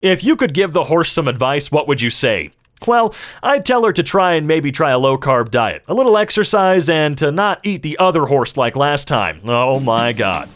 If you could give the horse some advice, what would you say? Well, I'd tell her to try a low-carb diet, a little exercise, and to not eat the other horse like last time. Oh my God.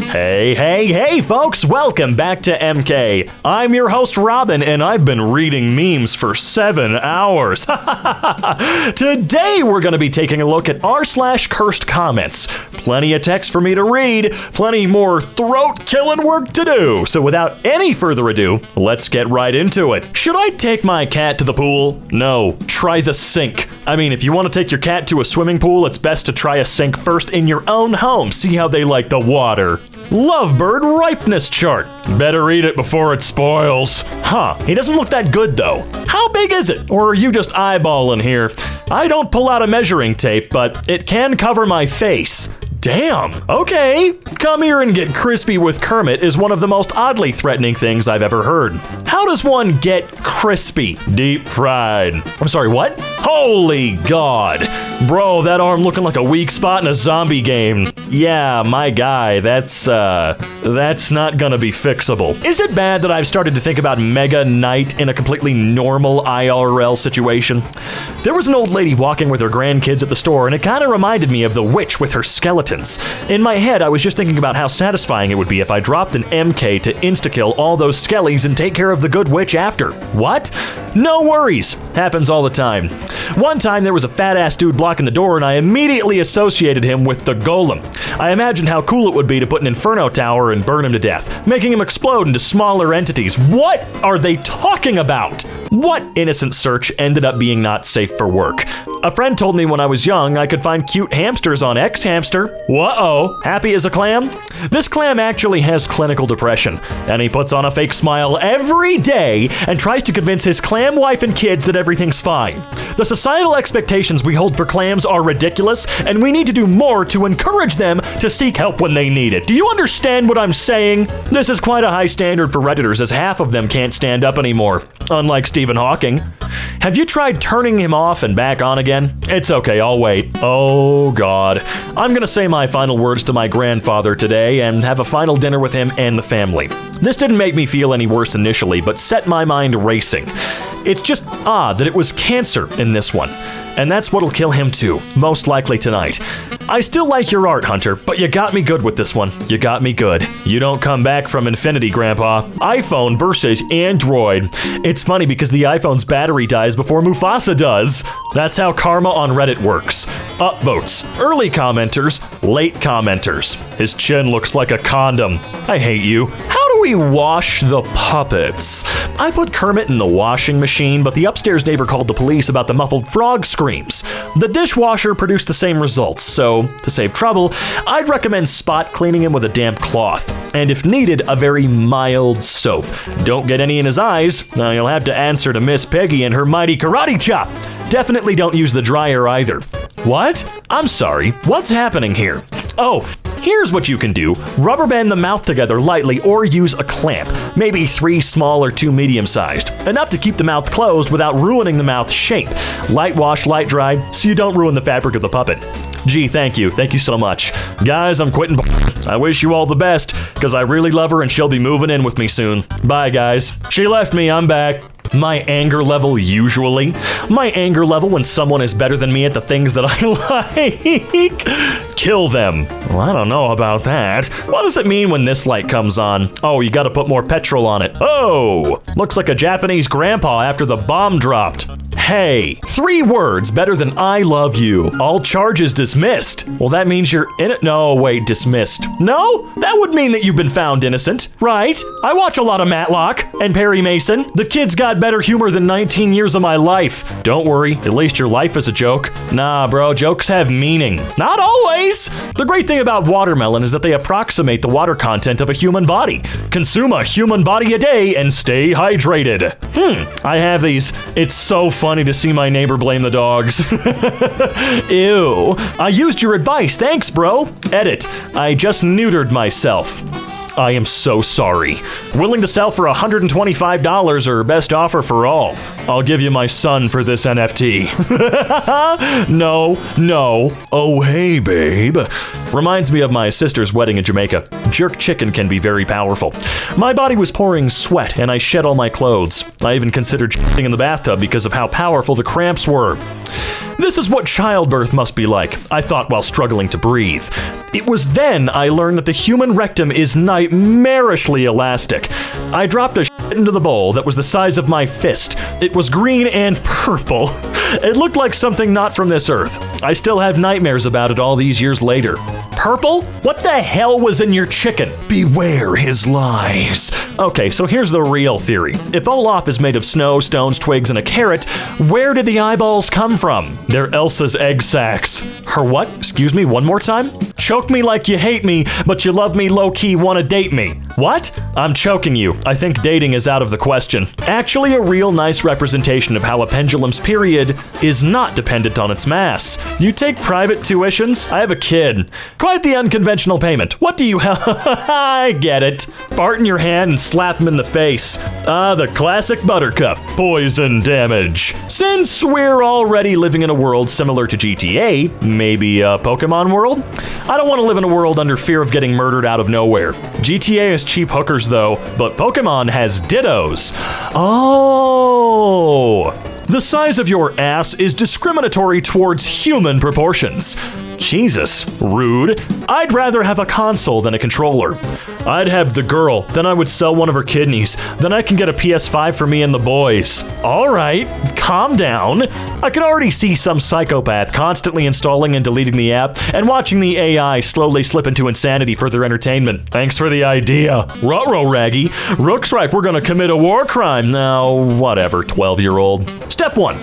Hey, folks, welcome back to EmKay. I'm your host, Robin, and I've been reading memes for 7 hours. Today, we're going to be taking a look at r/Cursedcomments. Plenty of text for me to read, plenty more throat-killing work to do. So without any further ado, let's get right into it. Should I take my cat to the pool? No, try the sink. I mean, if you want to take your cat to a swimming pool, it's best to try a sink first in your own home. See how they like the water. Lovebird ripeness chart. Better read it before it spoils. He doesn't look that good though. How big is it? Or are you just eyeballing here? I don't pull out a measuring tape, but it can cover my face. Damn, okay. Come here and get crispy with Kermit is one of the most oddly threatening things I've ever heard. How does one get crispy? Deep fried. I'm sorry, what? Holy God. Bro, that arm looking like a weak spot in a zombie game. Yeah, my guy, that's not gonna be fixable. Is it bad that I've started to think about Mega Knight in a completely normal IRL situation? There was an old lady walking with her grandkids at the store, and it kind of reminded me of the witch with her skeletons. In my head, I was just thinking about how satisfying it would be if I dropped an EmKay to insta-kill all those skellies and take care of the good witch after. What? No worries. Happens all the time. One time there was a fat-ass dude blocking the door, and I immediately associated him with the golem. I imagined how cool it would be to put an inferno tower and burn him to death, making him explode into smaller entities. What are they talking about? What innocent search ended up being not safe for work? A friend told me when I was young I could find cute hamsters on X-Hamster. Whoa, happy as a clam? This clam actually has clinical depression, and he puts on a fake smile every day and tries to convince his clam wife and kids that everything's fine. The societal expectations we hold for clams are ridiculous, and we need to do more to encourage them to seek help when they need it. Do you understand what I'm saying? This is quite a high standard for Redditors, as half of them can't stand up anymore, unlike Stephen Hawking. Have you tried turning him off and back on again? It's okay, I'll wait. Oh God. I'm gonna say my final words to my grandfather today and have a final dinner with him and the family. This didn't make me feel any worse initially, but set my mind racing. It's just odd that it was cancer in this one, and that's what'll kill him too, most likely tonight. I still like your art, Hunter, but you got me good with this one. You got me good. You don't come back from infinity, Grandpa. iPhone versus Android. It's funny because the iPhone's battery dies before Mufasa does. That's how karma on Reddit works. Upvotes, early commenters, late commenters. His chin looks like a condom. I hate you. How do we wash the puppets? I put Kermit in the washing machine, but the upstairs neighbor called the police about the muffled frog screams. The dishwasher produced the same results, so to save trouble, I'd recommend spot cleaning him with a damp cloth, and if needed, a very mild soap. Don't get any in his eyes. Now you'll have to answer to Miss Peggy and her mighty karate chop. Definitely don't use the dryer either. What? I'm sorry, what's happening here? Oh, here's what you can do. Rubber band the mouth together lightly or use a clamp. Maybe 3 small or 2 medium-sized. Enough to keep the mouth closed without ruining the mouth shape. Light wash, light dry, so you don't ruin the fabric of the puppet. Gee, thank you. Thank you so much. Guys, I'm quitting. I wish you all the best, because I really love her and she'll be moving in with me soon. Bye, guys. She left me, I'm back. My anger level usually. My anger level when someone is better than me at the things that I like. Kill them. Well, I don't know about that. What does it mean when this light comes on? Oh, you gotta put more petrol on it. Oh, looks like a Japanese grandpa after the bomb dropped. Hey, 3 words better than I love you. All charges dismissed. Well, that means you're in it. No, wait, dismissed. No, that would mean that you've been found innocent, right? I watch a lot of Matlock and Perry Mason. The kids got better humor than 19 years of my life. Don't worry, at least your life is a joke. Nah, bro, jokes have meaning. Not always. The great thing about watermelon is that they approximate the water content of a human body. Consume a human body a day and stay hydrated. I have these. It's so funny to see my neighbor blame the dogs. Ew. I used your advice. Thanks, bro. Edit. I just neutered myself. I am so sorry. Willing to sell for $125 or best offer for all. I'll give you my son for this NFT. No. Oh, hey, babe. Reminds me of my sister's wedding in Jamaica. Jerk chicken can be very powerful. My body was pouring sweat and I shed all my clothes. I even considered shitting in the bathtub because of how powerful the cramps were. This is what childbirth must be like, I thought while struggling to breathe. It was then I learned that the human rectum is nightmarishly elastic. I dropped a shit into the bowl that was the size of my fist. It was green and purple. It looked like something not from this earth. I still have nightmares about it all these years later. Purple? What the hell was in your chicken? Beware his lies. Okay, so here's the real theory. If Olaf is made of snow, stones, twigs, and a carrot, where did the eyeballs come from? They're Elsa's egg sacs. Her what? Excuse me, one more time? Choke me like you hate me, but you love me low-key, wanna date me. What? I'm choking you. I think dating is out of the question. Actually, a real nice representation of how a pendulum's period is not dependent on its mass. You take private tuitions? I have a kid. Quite the unconventional payment. What do you have? I get it. Fart in your hand and slap him in the face. Ah, the classic buttercup. Poison damage. Since we're already living in a world similar to GTA, maybe a Pokemon world? I don't want to live in a world under fear of getting murdered out of nowhere. GTA has cheap hookers though, but Pokemon has dittos. Oh! The size of your ass is discriminatory towards human proportions. Jesus, rude. I'd rather have a console than a controller. I'd have the girl, then I would sell one of her kidneys, then I can get a PS5 for me and the boys. All right, calm down. I can already see some psychopath constantly installing and deleting the app and watching the AI slowly slip into insanity for their entertainment. Thanks for the idea. Ruh-roh, Raggy. Rook's right, we're gonna commit a war crime. Now, whatever, 12-year-old. Step 1.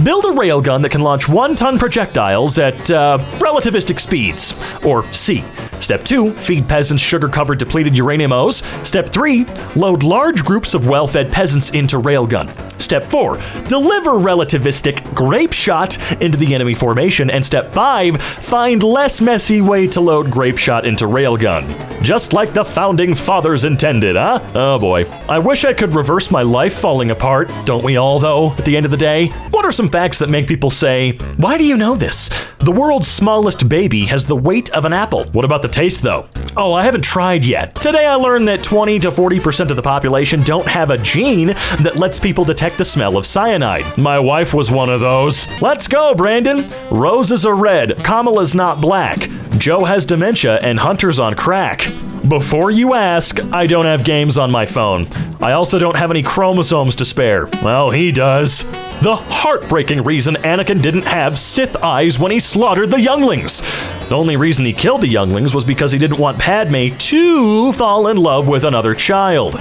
Build a railgun that can launch 1-ton projectiles at relativistic speeds, or C. Step 2. Feed peasants sugar-covered depleted uranium O's. Step 3. Load large groups of well-fed peasants into railgun. Step 4. Deliver relativistic grape shot into the enemy formation. And Step 5. Find less messy way to load grape shot into railgun. Just like the founding fathers intended, huh? Oh boy. I wish I could reverse my life falling apart. Don't we all, though, at the end of the day? What are some facts that make people say, why do you know this? The world's smallest baby has the weight of an apple. What about the taste, though? Oh, I haven't tried yet. Today I learned that 20 to 40% of the population don't have a gene that lets people detect the smell of cyanide. My wife was one of those. Let's go, Brandon. Roses are red, Kamala's not black. Joe has dementia and Hunter's on crack. Before you ask, I don't have games on my phone. I also don't have any chromosomes to spare. Well, he does. The heartbreaking reason Anakin didn't have Sith eyes when he slaughtered the younglings. The only reason he killed the younglings was because he didn't want Padme to fall in love with another child.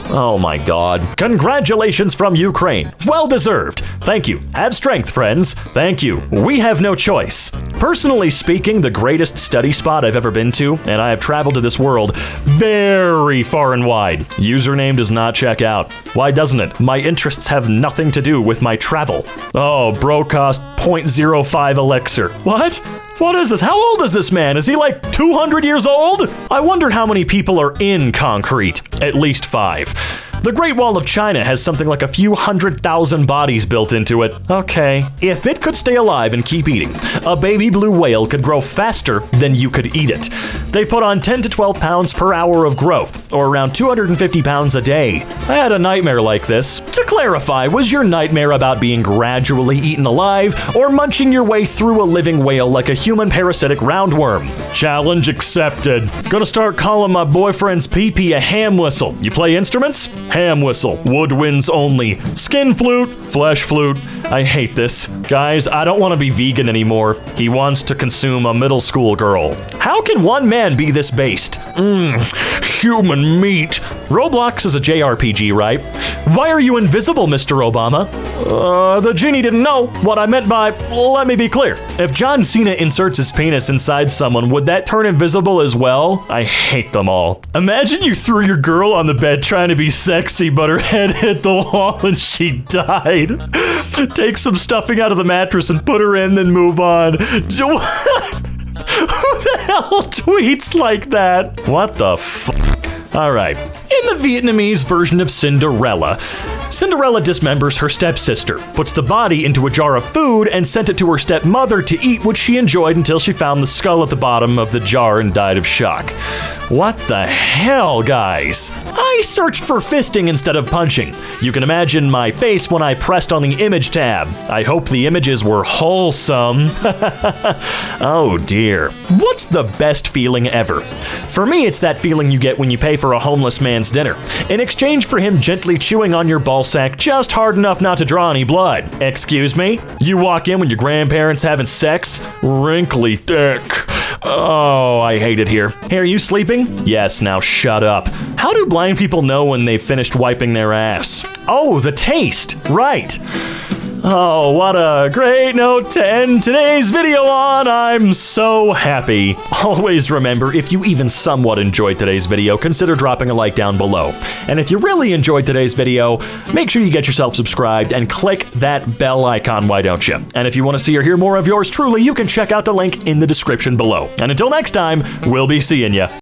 Oh my god. Congratulations from Ukraine. Well deserved. Thank you. Have strength, friends. Thank you. We have no choice. Personally speaking, the greatest study spot I've ever been to, and I have traveled to this world very far and wide. Username does not check out. Why doesn't it? My interests have nothing to do with my travel. Oh, bro cost 0.05 elixir. What? What is this? How old is this man? Is he like 200 years old? I wonder how many people are in concrete. At least 5. The Great Wall of China has something like a few 100,000 bodies built into it. Okay. If it could stay alive and keep eating, a baby blue whale could grow faster than you could eat it. They put on 10 to 12 pounds per hour of growth, or around 250 pounds a day. I had a nightmare like this. To clarify, was your nightmare about being gradually eaten alive, or munching your way through a living whale like a human parasitic roundworm? Challenge accepted. Gonna start calling my boyfriend's pee-pee a ham whistle. You play instruments? Ham whistle, woodwinds only, skin flute, flesh flute. I hate this. Guys, I don't want to be vegan anymore. He wants to consume a middle school girl. How can one man be this based? Human meat. Roblox is a JRPG, right? Why are you invisible, Mr. Obama? The genie didn't know. What I meant by, let me be clear. If John Cena inserts his penis inside someone, would that turn invisible as well? I hate them all. Imagine you threw your girl on the bed trying to be sexy, but her head hit the wall and she died. Take some stuffing out of the mattress and put her in, then move on. Who the hell tweets like that? What the fuck? Alright. In the Vietnamese version of Cinderella, Cinderella dismembers her stepsister, puts the body into a jar of food, and sent it to her stepmother to eat, which she enjoyed until she found the skull at the bottom of the jar and died of shock. What the hell, guys? I searched for fisting instead of punching. You can imagine my face when I pressed on the image tab. I hope the images were wholesome. Oh dear. What's the best feeling ever? For me, it's that feeling you get when you pay for a homeless man's dinner, in exchange for him gently chewing on your ballsack just hard enough not to draw any blood. Excuse me? You walk in when your grandparents having sex? Wrinkly dick. Oh, I hate it here. Hey, are you sleeping? Yes, now shut up. How do blind people know when they've finished wiping their ass? Oh, the taste. Right. Oh, what a great note to end today's video on. I'm so happy. Always remember, if you even somewhat enjoyed today's video, consider dropping a like down below. And if you really enjoyed today's video, make sure you get yourself subscribed and click that bell icon, why don't you? And if you want to see or hear more of yours truly, you can check out the link in the description below. And until next time, we'll be seeing ya.